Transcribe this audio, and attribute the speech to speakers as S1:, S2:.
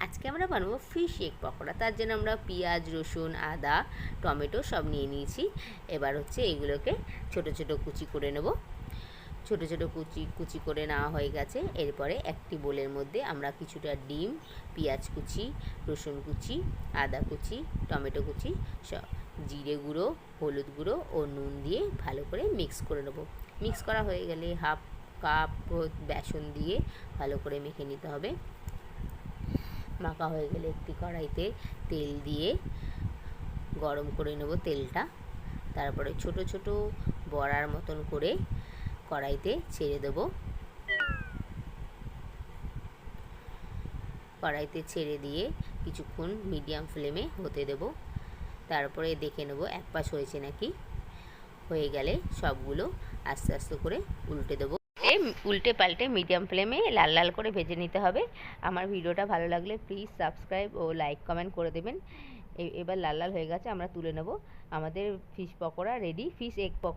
S1: আজকে আমরা বানাবো ফিশ এগ পকোড়া। তার জন্য আমরা পেঁয়াজ, রসুন, আদা, টমেটো সব নিয়ে নিয়েছি। এবার হচ্ছে এগুলোকে ছোট ছোট কুচি করে নেব। ছোট ছোট কুচি কুচি করে নেওয়া হয়ে গেছে। এরপরে একটি বোলের মধ্যে আমরা কিছুটা ডিম, পেঁয়াজ কুচি, রসুন কুচি, আদা কুচি, টমেটো কুচি, জিরে গুঁড়ো, হলুদ গুঁড়ো ও নুন দিয়ে ভালো করে মিক্স করে নেব। মিক্স করা হয়ে গেলে হাফ কাপ বেসন দিয়ে ভালো করে মেখে নিতে হবে। মাখা হয়ে গেলে একটি কড়াইতে তেল দিয়ে গরম করে নেব তেলটা। তারপরে ছোট ছোট বড়ার মতন করে কড়াইতে ছেড়ে দেব। কড়াইতে ছেড়ে দিয়ে কিছুক্ষণ মিডিয়াম ফ্লেমে হতে দেব। তারপরে দেখে নেব এক পাশ হয়েছে নাকি। হয়ে গেলে সবগুলো আস্তে আস্তে করে উল্টে দেবো। উল্টে পাল্টে মিডিয়াম ফ্লেমে লাল লাল করে ভেজে নিতে হবে। আমার ভিডিওটা ভালো লাগলে প্লিজ সাবস্ক্রাইব ও লাইক কমেন্ট করে দেবেন। এবার লাল লাল হয়ে গেছে, আমরা তুলে নেব। আমাদের fish pakora ready, fish egg pakora.